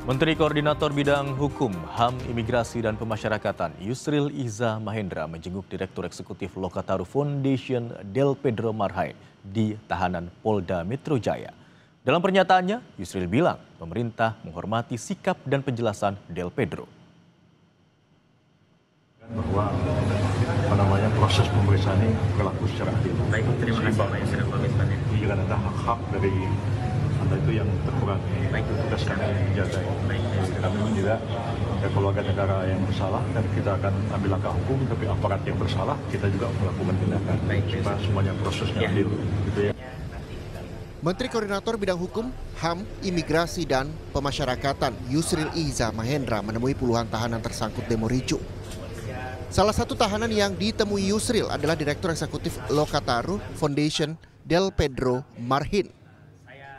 Menteri Koordinator Bidang Hukum, HAM, Imigrasi dan Pemasyarakatan Yusril Iza Mahendra menjenguk Direktur Eksekutif Lokataru Foundation Del Pedro Marhain di tahanan Polda Metro Jaya. Dalam pernyataannya, Yusril bilang pemerintah menghormati sikap dan penjelasan Del Pedro. Bahwa proses pemeriksaan ini berlaku secara adil. Baik, terima kasih Pak yang sudah mengomentasinya. Jika ada hak-hak dari Anda itu yang terkurangi, itu tugas kami menjaga. Kami pun juga keluarga negara yang bersalah dan kita akan ambil langkah hukum, tapi aparat yang bersalah kita juga melakukan tindakan supaya semuanya prosesnya adil. Gitu ya. Menteri Koordinator Bidang Hukum, HAM, Imigrasi dan Pemasyarakatan Yusril Iza Mahendra menemui puluhan tahanan tersangkut demo ricuh. Salah satu tahanan yang ditemui Yusril adalah Direktur Eksekutif Lokataru Foundation Del Pedro Marhain.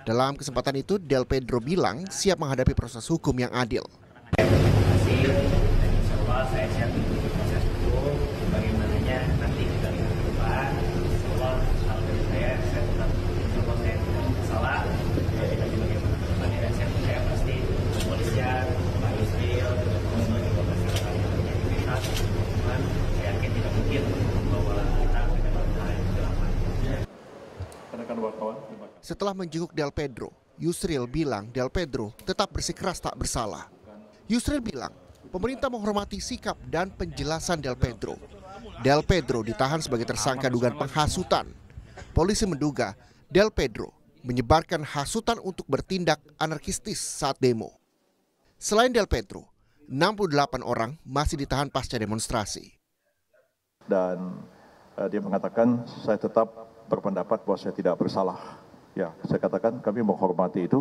Dalam kesempatan itu, Del Pedro bilang siap menghadapi proses hukum yang adil. Saya siap mengikuti proses hukum, bagaimananya nanti kita lihat ke depan. Kalau saya tetap saya tidak salah, kita bagaimana ke depannya dan saya percaya pasti kepolisian, Pak Yusril, sebagai masyarakat yang punya integritas, saya yakin tidak mungkin bahwa kita akan melakukan kegelapan. Setelah menjenguk Del Pedro, Yusril bilang Del Pedro tetap bersikeras tak bersalah. Yusril bilang pemerintah menghormati sikap dan penjelasan Del Pedro. Del Pedro ditahan sebagai tersangka dugaan penghasutan. Polisi menduga Del Pedro menyebarkan hasutan untuk bertindak anarkistis saat demo. Selain Del Pedro, 68 orang masih ditahan pasca demonstrasi. Dan dia mengatakan saya tetap berpendapat bahwa saya tidak bersalah. Ya, saya katakan kami menghormati itu.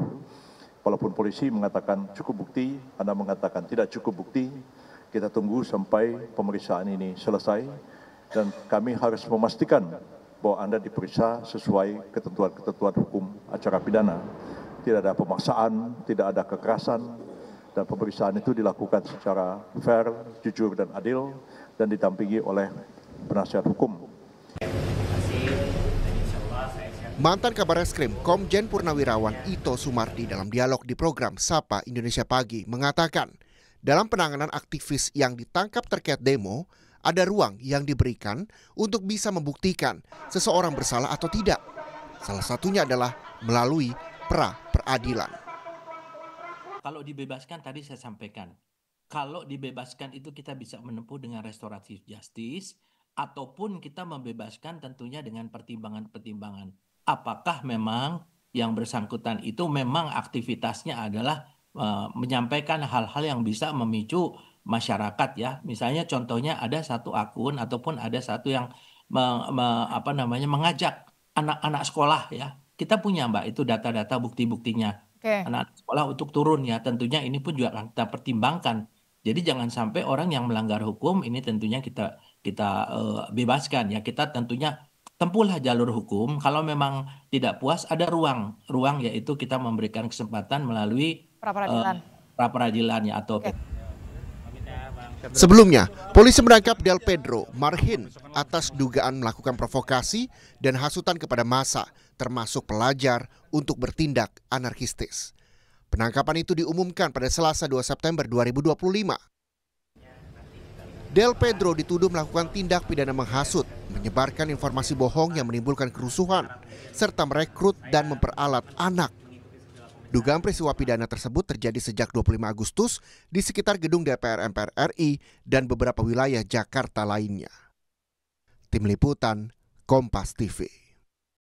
Walaupun polisi mengatakan cukup bukti, Anda mengatakan tidak cukup bukti, kita tunggu sampai pemeriksaan ini selesai. Dan kami harus memastikan bahwa Anda diperiksa sesuai ketentuan-ketentuan hukum acara pidana. Tidak ada pemaksaan, tidak ada kekerasan, dan pemeriksaan itu dilakukan secara fair, jujur, dan adil, dan didampingi oleh penasihat hukum. Mantan Kabar Reskrim Komjen Purnawirawan Ito Sumardi dalam dialog di program Sapa Indonesia Pagi mengatakan, dalam penanganan aktivis yang ditangkap terkait demo, ada ruang yang diberikan untuk bisa membuktikan seseorang bersalah atau tidak. Salah satunya adalah melalui pra-peradilan. Kalau dibebaskan tadi saya sampaikan, kalau dibebaskan itu kita bisa menempuh dengan restoratif justice, ataupun kita membebaskan tentunya dengan pertimbangan-pertimbangan. Apakah memang yang bersangkutan itu memang aktivitasnya adalah menyampaikan hal-hal yang bisa memicu masyarakat ya. Misalnya contohnya ada satu akun ataupun ada satu yang mengajak anak-anak sekolah ya. Kita punya Mbak itu data-data bukti-buktinya. Anak sekolah untuk turun ya. Tentunya ini pun juga akan kita pertimbangkan. Jadi jangan sampai orang yang melanggar hukum ini tentunya kita bebaskan ya. Kita tentunya tempuhlah jalur hukum. Kalau memang tidak puas ada ruang yaitu kita memberikan kesempatan melalui pra-peradilan ya atau Sebelumnya, polisi menangkap Del Pedro Marhain atas dugaan melakukan provokasi dan hasutan kepada massa, termasuk pelajar, untuk bertindak anarkistis. Penangkapan itu diumumkan pada Selasa 2 September 2025. Del Pedro dituduh melakukan tindak pidana menghasut, menyebarkan informasi bohong yang menimbulkan kerusuhan, serta merekrut dan memperalat anak. Dugaan peristiwa pidana tersebut terjadi sejak 25 Agustus di sekitar gedung DPR MPR RI dan beberapa wilayah Jakarta lainnya. Tim Liputan, Kompas TV.